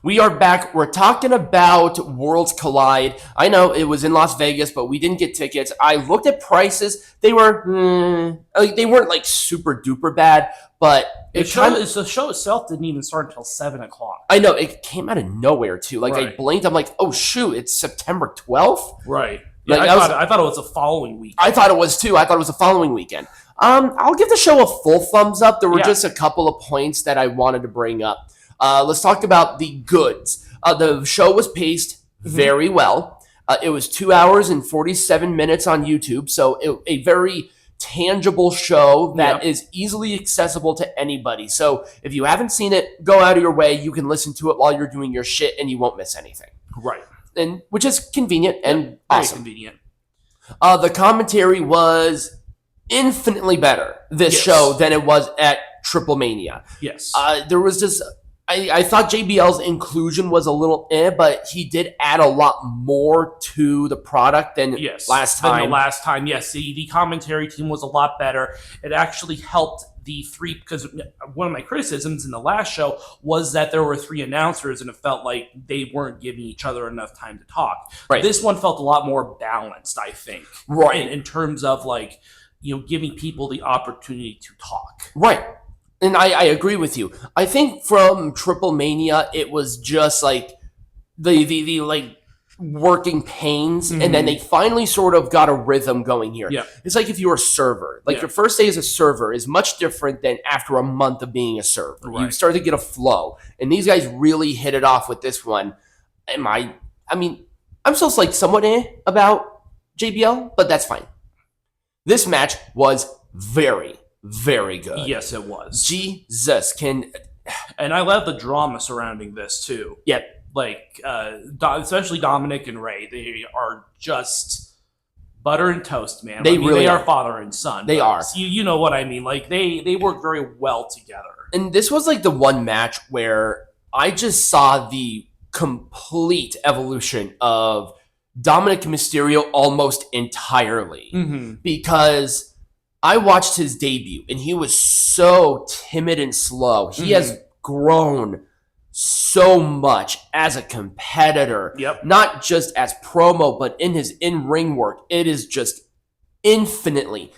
We are back. We're talking about Worlds Collide. I know it was in Las Vegas, but we didn't get tickets. I looked at prices. They were, they weren't like super duper bad, but the show itself didn't even start until 7 o'clock. I know, it came out of nowhere too. Like, right. I blinked. I'm like, oh shoot, it's September 12th. Right. Yeah, like, I thought it was the following week. I thought it was too. I thought it was the following weekend. I'll give the show a full thumbs up. There were just a couple of points that I wanted to bring up. Let's talk about the goods. The show was paced very well. It was 2 hours and 47 minutes on YouTube, so a very tangible show that is easily accessible to anybody. So if you haven't seen it, go out of your way. You can listen to it while you're doing your shit, and you won't miss anything. Right. And which is convenient and awesome. Very convenient. The commentary was infinitely better this show than it was at Triple Mania. Yes. There was just... I thought JBL's inclusion was a little but he did add a lot more to the product than last time. Yes. The commentary team was a lot better. It actually helped the three, because one of my criticisms in the last show was that there were three announcers and it felt like they weren't giving each other enough time to talk. Right. This one felt a lot more balanced, I think. Right. In terms of giving people the opportunity to talk. Right. And I agree with you. I think from Triple Mania, it was just like the like working pains, and then they finally sort of got a rhythm going here. Yeah. It's like if you're a server. Like your first day as a server is much different than after a month of being a server. Right. You start to get a flow. And these guys really hit it off with this one. I mean, I'm still like somewhat about JBL, but that's fine. This match was very good. Yes, it was. Jesus, and I love the drama surrounding this too. Yep. Like, especially Dominik and Ray, they are just butter and toast, man. They are father and son. They are. You know what I mean? Like they work very well together. And this was like the one match where I just saw the complete evolution of Dominik and Mysterio almost entirely, because I watched his debut, and he was so timid and slow. He has grown so much as a competitor, not just as promo, but in his in-ring work. It is just infinitely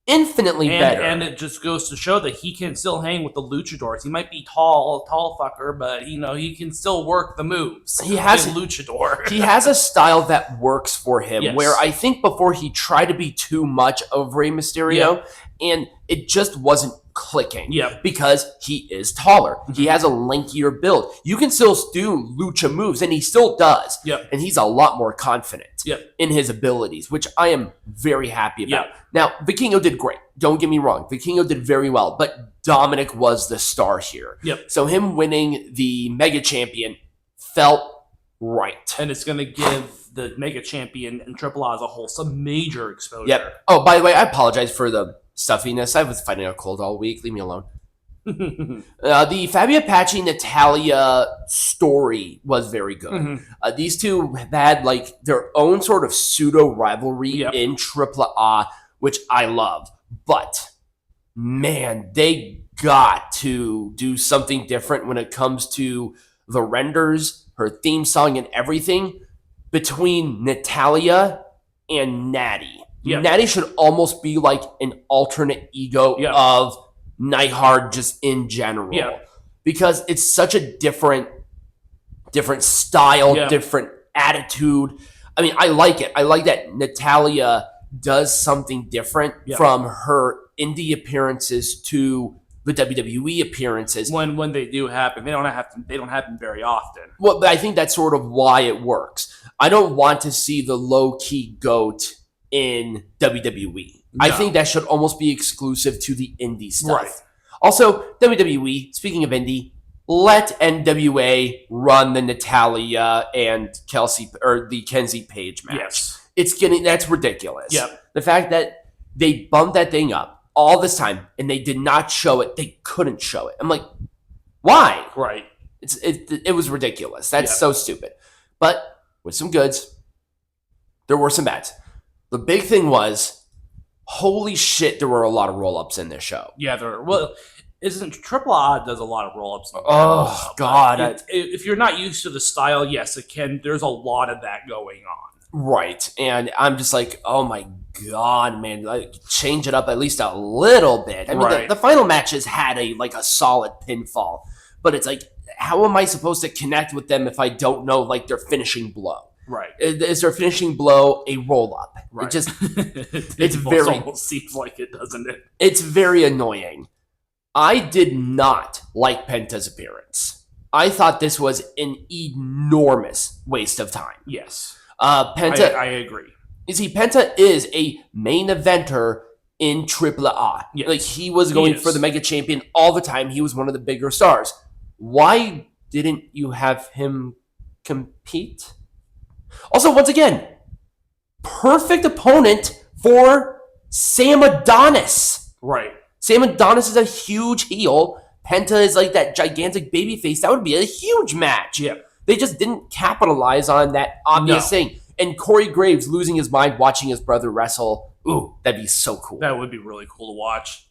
better. And it just goes to show that he can still hang with the luchadors. He might be tall fucker, but he can still work the moves. He has a luchador. He has a style that works for him, where I think before he tried to be too much of Rey Mysterio, and it just wasn't clicking because he is taller. He has a lankier build. You can still do lucha moves, and he still does. And he's a lot more confident in his abilities, which I am very happy about. Now, Vikingo did great. Don't get me wrong. Vikingo did very well, but Dominik was the star here. So him winning the Mega Champion felt right. And it's going to give the Mega Champion and Triple A as a whole some major exposure. Oh, by the way, I apologize for the stuffiness. I was fighting a cold all week. Leave me alone. The Faby Apache Natalya story was very good. These two had like their own sort of pseudo rivalry in AAA, which I love. But man, they got to do something different when it comes to the renders, her theme song, and everything between Natalya and Natty. Natty should almost be like an alternate ego of Neidhart just in general. Because it's such a different style, different attitude. I mean, I like it. I like that Natalya does something different from her indie appearances to the WWE appearances. When they do happen, they don't happen very often. Well, but I think that's sort of why it works. I don't want to see the low-key GOAT in WWE. No. I think that should almost be exclusive to the indie stuff. Right. Also, WWE, speaking of indie, let NWA run the Natalya and the Kenzie Page match. That's ridiculous. The fact that they bumped that thing up all this time and they did not show it, they couldn't show it. I'm like, why? Right. It was ridiculous. That's so stupid. But with some goods, there were some bads. The big thing was, holy shit, there were a lot of roll-ups in this show. Yeah, there were. Well, isn't Triple A does a lot of roll-ups. Oh, God. If you're not used to the style, yes, it can. There's a lot of that going on. Right. And I'm just like, oh my God, man, like, change it up at least a little bit. I mean, the final matches had a solid pinfall, but it's like, how am I supposed to connect with them if I don't know like their finishing blow? Right. Is their finishing blow a roll up? Right. It just it almost seems like it, doesn't it? It's very annoying. I did not like Penta's appearance. I thought this was an enormous waste of time. Yes. Penta, I agree. You see, Penta is a main eventer in AAA. Yes. Like, he was going for the Mega Champion all the time. He was one of the bigger stars. Why didn't you have him compete? Also, once again, perfect opponent for Sam Adonis. Right. Sam Adonis is a huge heel. Penta is like that gigantic babyface. That would be a huge match. Yeah. They just didn't capitalize on that obvious thing. And Corey Graves losing his mind watching his brother wrestle. Ooh, that'd be so cool. That would be really cool to watch.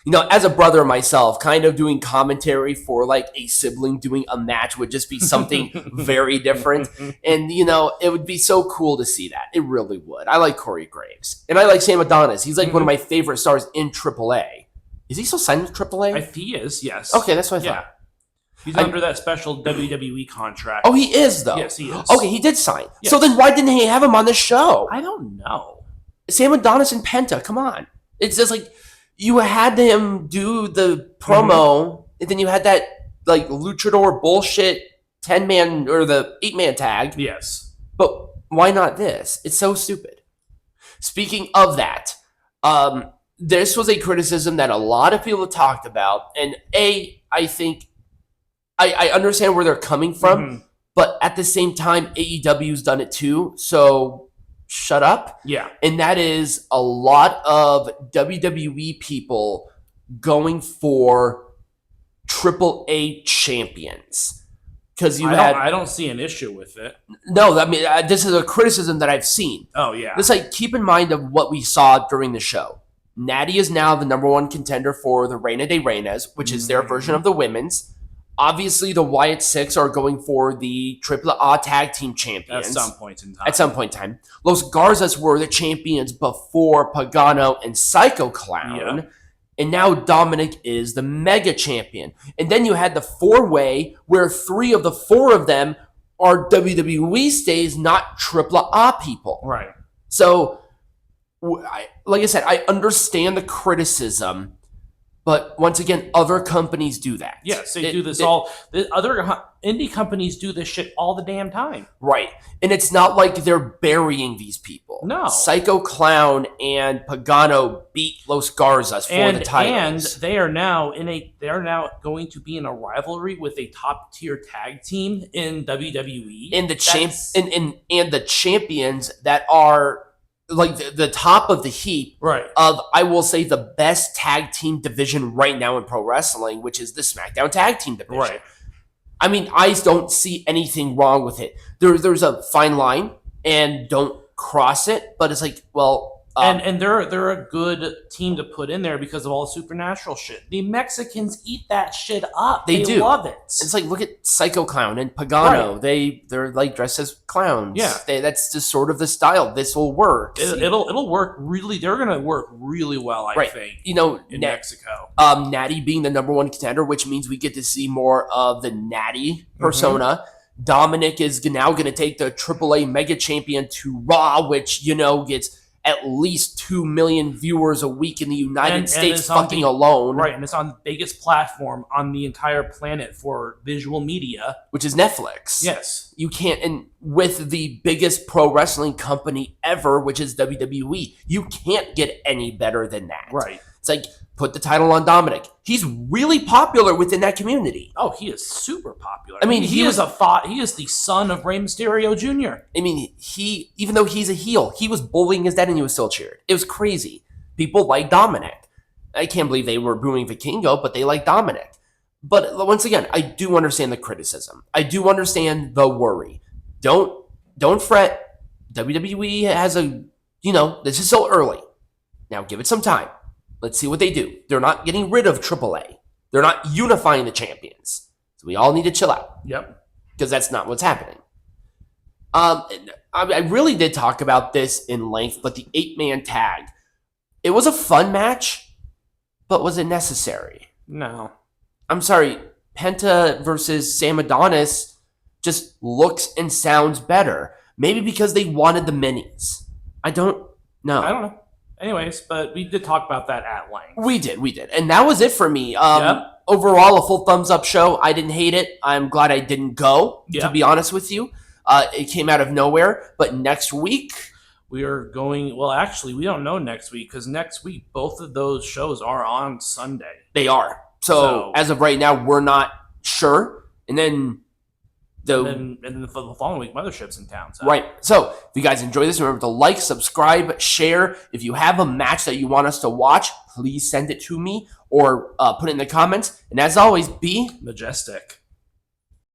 You know, as a brother myself, kind of doing commentary for like a sibling doing a match would just be something very different. And, you know, it would be so cool to see that. It really would. I like Corey Graves. And I like Sam Adonis. He's like one of my favorite stars in AAA. Is he still signed with AAA? He is, yes. Okay, that's what I thought. He's under that special WWE contract. Oh, he is, though? Yes, he is. Okay, he did sign. Yes. So then why didn't he have him on the show? I don't know. Sam Adonis and Penta, come on. It's just like, you had him do the promo, and then you had that, like, luchador bullshit 10-man, or the 8-man tag. Yes. But why not this? It's so stupid. Speaking of that, this was a criticism that a lot of people talked about, and I think I understand where they're coming from, but at the same time, AEW's done it too, so shut up. Yeah. And that is a lot of WWE people going for AAA champions. Because I don't see an issue with it. No, I mean, this is a criticism that I've seen. Oh, yeah. It's like, keep in mind of what we saw during the show. Natty is now the number one contender for the Reina de Reinas, which is their version of the women's. Obviously, the Wyatt Six are going for the AAA Tag Team Champions. At some point in time. Los Garzas were the champions before Pagano and Psycho Clown. Yeah. And now Dominik is the Mega Champion. And then you had the four-way where 3 of the 4 of them are WWE stays, not AAA people. Right. So, like I said, I understand the criticism. But once again, other companies do that. Yes, they do this all. The other indie companies do this shit all the damn time. Right. And it's not like they're burying these people. No. Psycho Clown and Pagano beat Los Garzas for the titles. And they are now going to be in a rivalry with a top tier tag team in WWE. And the champions that are like the top of the heap of, I will say, the best tag team division right now in pro wrestling, which is the SmackDown tag team division. Right. I mean, I don't see anything wrong with it. There's a fine line, and don't cross it, but it's like, well... and they're a good team to put in there because of all the supernatural shit. The Mexicans eat that shit up. They do. Love it. It's like, look at Psycho Clown and Pagano. Right. They're like dressed as clowns. Yeah. That's just sort of the style. This will work. It'll work really. They're gonna work really well, I think. You know, in Mexico. Natty being the number one contender, which means we get to see more of the Natty persona. Dominik is now going to take the AAA Mega Champion to Raw, which, you know, gets at least 2 million viewers a week in the United States alone. Right, and it's on the biggest platform on the entire planet for visual media. Which is Netflix. Yes. You can't, and with the biggest pro wrestling company ever, which is WWE, you can't get any better than that. Right. It's like, put the title on Dominik. He's really popular within that community. Oh, he is super popular. I mean, he is the son of Rey Mysterio Jr. I mean, even though he's a heel, he was bullying his dad and he was still cheered. It was crazy. People like Dominik. I can't believe they were booing Vikingo, but they like Dominik. But once again, I do understand the criticism. I do understand the worry. Don't fret. WWE has this is so early. Now give it some time. Let's see what they do. They're not getting rid of AAA. They're not unifying the champions. So we all need to chill out. Yep. Because that's not what's happening. I really did talk about this in length, but the 8-man tag, it was a fun match, but was it necessary? No. I'm sorry, Penta versus Sam Adonis just looks and sounds better. Maybe because they wanted the minis. I don't know. I don't know. Anyways, but we did talk about that at length. We did. And that was it for me. Yep. Overall, a full thumbs up show. I didn't hate it. I'm glad I didn't go, to be honest with you. It came out of nowhere. But next week, we are going... Well, actually, we don't know next week because next week, both of those shows are on Sunday. They are. So as of right now, we're not sure. And then... And then for the following week, Mothership's in town. So. Right. So if you guys enjoy this, remember to like, subscribe, share. If you have a match that you want us to watch, please send it to me or put it in the comments. And as always, be majestic.